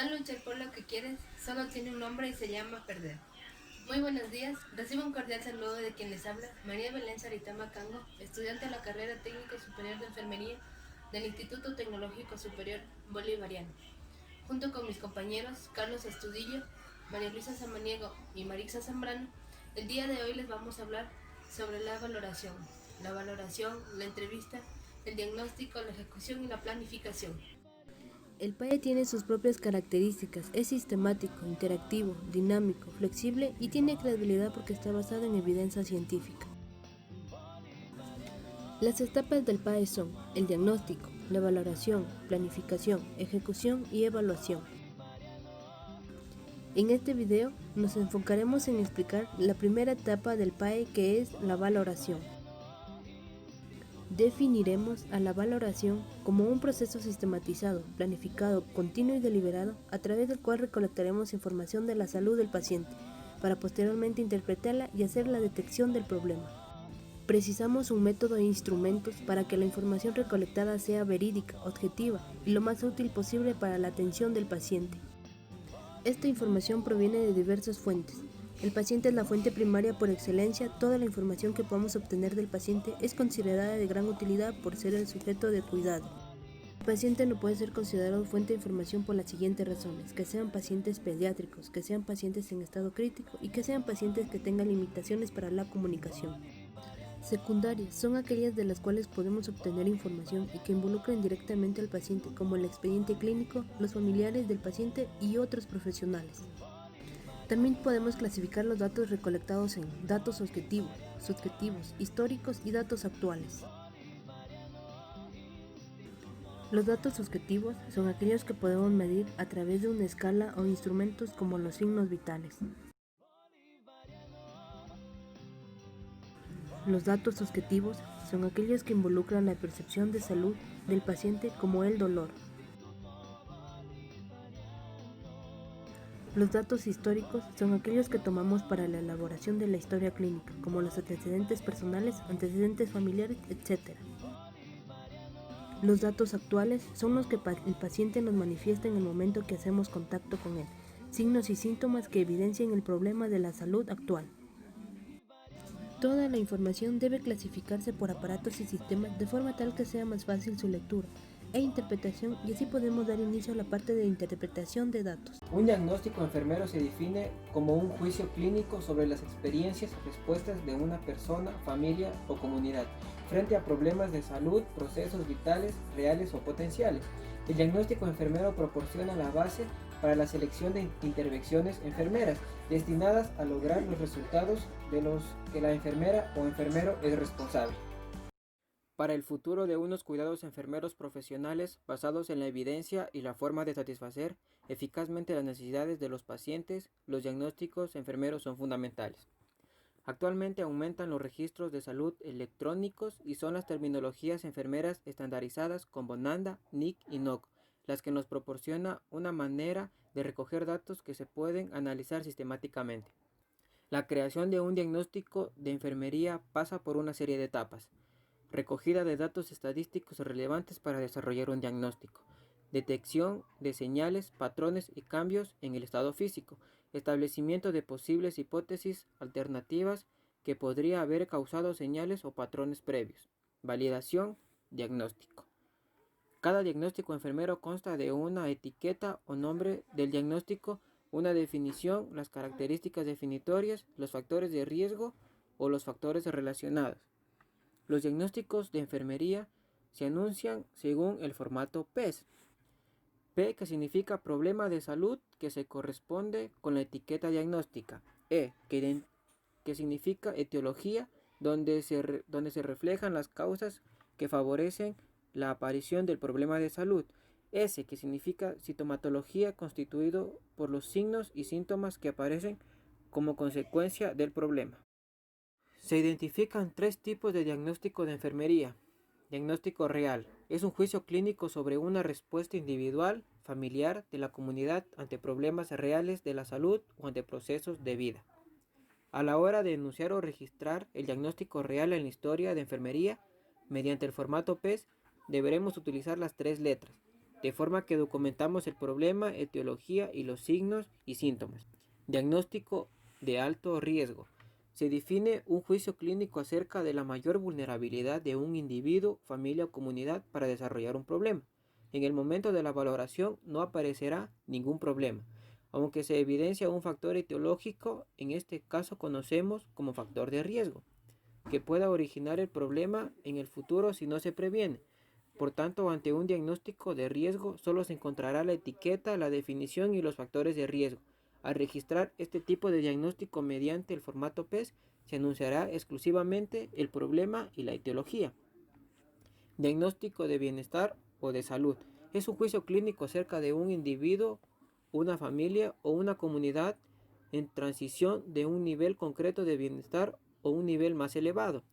No luchar por lo que quieres, solo tiene un nombre y se llama perder. Muy buenos días, recibo un cordial saludo de quien les habla, María Belén Saritama Cango, estudiante de la carrera técnica superior de enfermería del Instituto Tecnológico Superior Bolivariano. Junto con mis compañeros Carlos Astudillo, María Luisa Samaniego y Marixa Zambrano, el día de hoy les vamos a hablar sobre la valoración, la entrevista, el diagnóstico, la ejecución y la planificación. El PAE tiene sus propias características, es sistemático, interactivo, dinámico, flexible y tiene credibilidad porque está basado en evidencia científica. Las etapas del PAE son el diagnóstico, la valoración, planificación, ejecución y evaluación. En este video nos enfocaremos en explicar la primera etapa del PAE, que es la valoración. Definiremos a la valoración como un proceso sistematizado, planificado, continuo y deliberado, a través del cual recolectaremos información de la salud del paciente, para posteriormente interpretarla y hacer la detección del problema. Precisamos un método e instrumentos para que la información recolectada sea verídica, objetiva y lo más útil posible para la atención del paciente. Esta información proviene de diversas fuentes. El paciente es la fuente primaria por excelencia. Toda la información que podamos obtener del paciente es considerada de gran utilidad por ser el sujeto de cuidado. El paciente no puede ser considerado fuente de información por las siguientes razones: que sean pacientes pediátricos, que sean pacientes en estado crítico y que sean pacientes que tengan limitaciones para la comunicación. Secundarias son aquellas de las cuales podemos obtener información y que involucren directamente al paciente, como el expediente clínico, los familiares del paciente y otros profesionales. También podemos clasificar los datos recolectados en datos objetivos, subjetivos, históricos y datos actuales. Los datos objetivos son aquellos que podemos medir a través de una escala o instrumentos como los signos vitales. Los datos subjetivos son aquellos que involucran la percepción de salud del paciente, como el dolor. Los datos históricos son aquellos que tomamos para la elaboración de la historia clínica, como los antecedentes personales, antecedentes familiares, etc. Los datos actuales son los que el paciente nos manifiesta en el momento que hacemos contacto con él, signos y síntomas que evidencian el problema de la salud actual. Toda la información debe clasificarse por aparatos y sistemas de forma tal que sea más fácil su lectura e interpretación, y así podemos dar inicio a la parte de interpretación de datos. Un diagnóstico enfermero se define como un juicio clínico sobre las experiencias y respuestas de una persona, familia o comunidad frente a problemas de salud, procesos vitales, reales o potenciales. El diagnóstico enfermero proporciona la base para la selección de intervenciones enfermeras destinadas a lograr los resultados de los que la enfermera o enfermero es responsable. Para el futuro de unos cuidados enfermeros profesionales basados en la evidencia y la forma de satisfacer eficazmente las necesidades de los pacientes, los diagnósticos enfermeros son fundamentales. Actualmente aumentan los registros de salud electrónicos y son las terminologías enfermeras estandarizadas como NANDA, NIC y NOC, las que nos proporciona una manera de recoger datos que se pueden analizar sistemáticamente. La creación de un diagnóstico de enfermería pasa por una serie de etapas: recogida de datos estadísticos relevantes para desarrollar un diagnóstico, detección de señales, patrones y cambios en el estado físico, establecimiento de posibles hipótesis alternativas que podría haber causado señales o patrones previos, validación, diagnóstico. Cada diagnóstico enfermero consta de una etiqueta o nombre del diagnóstico, una definición, las características definitorias, los factores de riesgo o los factores relacionados. Los diagnósticos de enfermería se anuncian según el formato PES. P, que significa problema de salud, que se corresponde con la etiqueta diagnóstica. E, que significa etiología, donde se reflejan las causas que favorecen la aparición del problema de salud. S, que significa sintomatología, constituido por los signos y síntomas que aparecen como consecuencia del problema. Se identifican tres tipos de diagnóstico de enfermería. Diagnóstico real: es un juicio clínico sobre una respuesta individual, familiar, de la comunidad ante problemas reales de la salud o ante procesos de vida. A la hora de enunciar o registrar el diagnóstico real en la historia de enfermería, mediante el formato PES, deberemos utilizar las tres letras: de forma que documentamos el problema, etiología y los signos y síntomas. Diagnóstico de alto riesgo. Se define un juicio clínico acerca de la mayor vulnerabilidad de un individuo, familia o comunidad para desarrollar un problema. En el momento de la valoración no aparecerá ningún problema, aunque se evidencia un factor etiológico, en este caso conocemos como factor de riesgo, que pueda originar el problema en el futuro si no se previene. Por tanto, ante un diagnóstico de riesgo solo se encontrará la etiqueta, la definición y los factores de riesgo. Al registrar este tipo de diagnóstico mediante el formato PES, se anunciará exclusivamente el problema y la etiología. Diagnóstico de bienestar o de salud. Es un juicio clínico acerca de un individuo, una familia o una comunidad en transición de un nivel concreto de bienestar o un nivel más elevado.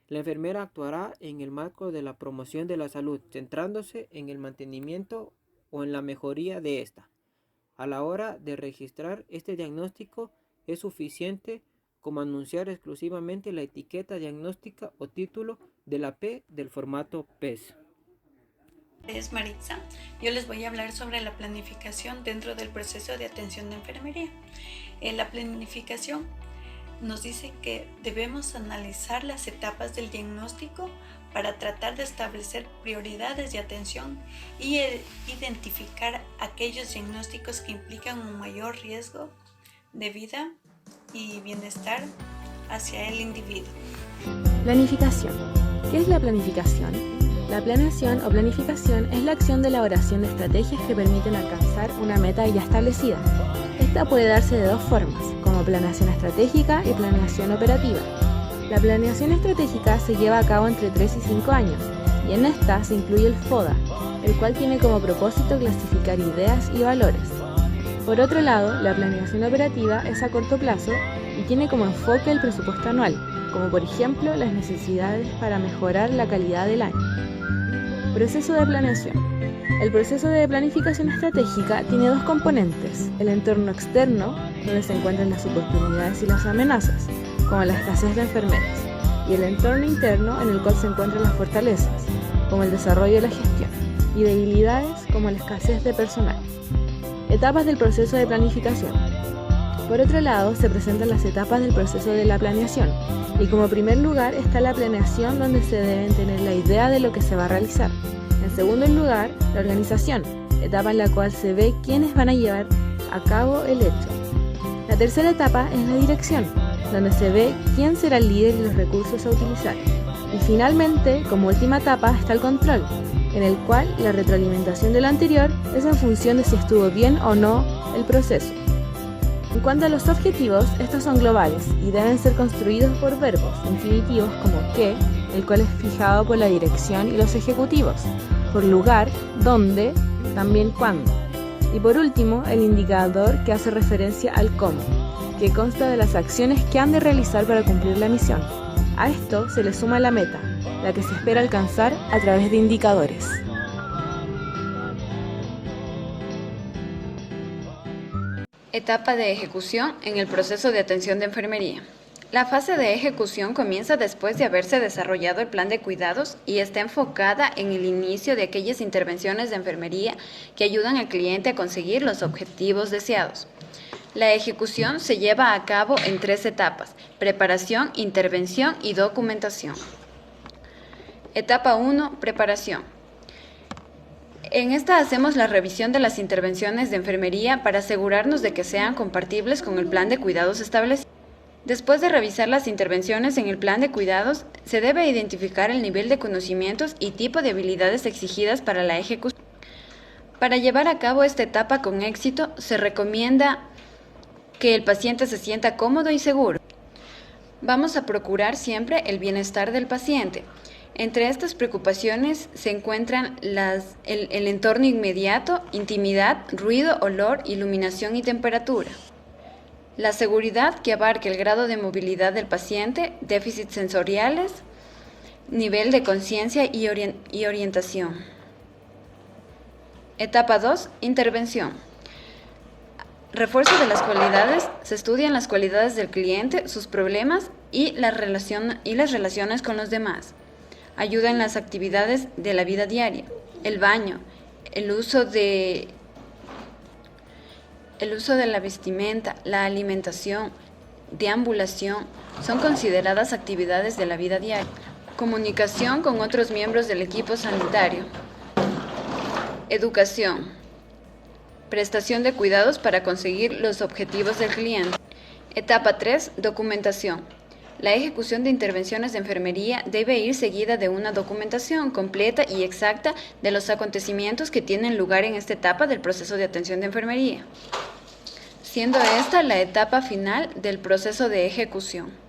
La enfermera actuará en el marco de la promoción de la salud, centrándose en el mantenimiento o en la mejoría de esta. A la hora de registrar este diagnóstico es suficiente como anunciar exclusivamente la etiqueta diagnóstica o título de la P del formato PES. Es Maritza. Yo les voy a hablar sobre la planificación dentro del proceso de atención de enfermería. La planificación nos dice que debemos analizar las etapas del diagnóstico para tratar de establecer prioridades de atención y identificar aquellos diagnósticos que implican un mayor riesgo de vida y bienestar hacia el individuo. Planificación. ¿Qué es la planificación? La planeación o planificación es la acción de elaboración de estrategias que permiten alcanzar una meta ya establecida. Esta puede darse de dos formas, como planeación estratégica y planeación operativa. La planeación estratégica se lleva a cabo entre 3 y 5 años, y en esta se incluye el FODA, el cual tiene como propósito clasificar ideas y valores. Por otro lado, la planeación operativa es a corto plazo y tiene como enfoque el presupuesto anual, como por ejemplo las necesidades para mejorar la calidad del año. Proceso de planeación. El proceso de planificación estratégica tiene dos componentes: el entorno externo, donde se encuentran las oportunidades y las amenazas, como la escasez de enfermeras, y el entorno interno, en el cual se encuentran las fortalezas, como el desarrollo de la gestión, y debilidades, como la escasez de personal. Etapas del proceso de planificación. Por otro lado, se presentan las etapas del proceso de la planeación, y como primer lugar está la planeación, donde se deben tener la idea de lo que se va a realizar. En segundo lugar, la organización, etapa en la cual se ve quiénes van a llevar a cabo el hecho. La tercera etapa es la dirección, donde se ve quién será el líder y los recursos a utilizar. Y finalmente, como última etapa, está el control, en el cual la retroalimentación de lo anterior es en función de si estuvo bien o no el proceso. En cuanto a los objetivos, estos son globales y deben ser construidos por verbos infinitivos como que, el cual es fijado por la dirección y los ejecutivos, por lugar, dónde, también cuándo. Y por último, el indicador que hace referencia al cómo, que consta de las acciones que han de realizar para cumplir la misión. A esto se le suma la meta, la que se espera alcanzar a través de indicadores. Etapa de ejecución en el proceso de atención de enfermería. La fase de ejecución comienza después de haberse desarrollado el plan de cuidados y está enfocada en el inicio de aquellas intervenciones de enfermería que ayudan al cliente a conseguir los objetivos deseados. La ejecución se lleva a cabo en 3 etapas: preparación, intervención y documentación. Etapa 1. Preparación. En esta hacemos la revisión de las intervenciones de enfermería para asegurarnos de que sean compatibles con el plan de cuidados establecido. Después de revisar las intervenciones en el plan de cuidados, se debe identificar el nivel de conocimientos y tipo de habilidades exigidas para la ejecución. Para llevar a cabo esta etapa con éxito, se recomienda que el paciente se sienta cómodo y seguro. Vamos a procurar siempre el bienestar del paciente. Entre estas preocupaciones se encuentran el entorno inmediato, intimidad, ruido, olor, iluminación y temperatura. La seguridad, que abarca el grado de movilidad del paciente, déficits sensoriales, nivel de conciencia y orientación. Etapa 2. Intervención. Refuerzo de las cualidades. Se estudian las cualidades del cliente, sus problemas y las relaciones con los demás. Ayuda en las actividades de la vida diaria, el baño, el uso de la vestimenta, la alimentación, deambulación, son consideradas actividades de la vida diaria. Comunicación con otros miembros del equipo sanitario. Educación. Prestación de cuidados para conseguir los objetivos del cliente. Etapa 3. Documentación. La ejecución de intervenciones de enfermería debe ir seguida de una documentación completa y exacta de los acontecimientos que tienen lugar en esta etapa del proceso de atención de enfermería, siendo esta la etapa final del proceso de ejecución.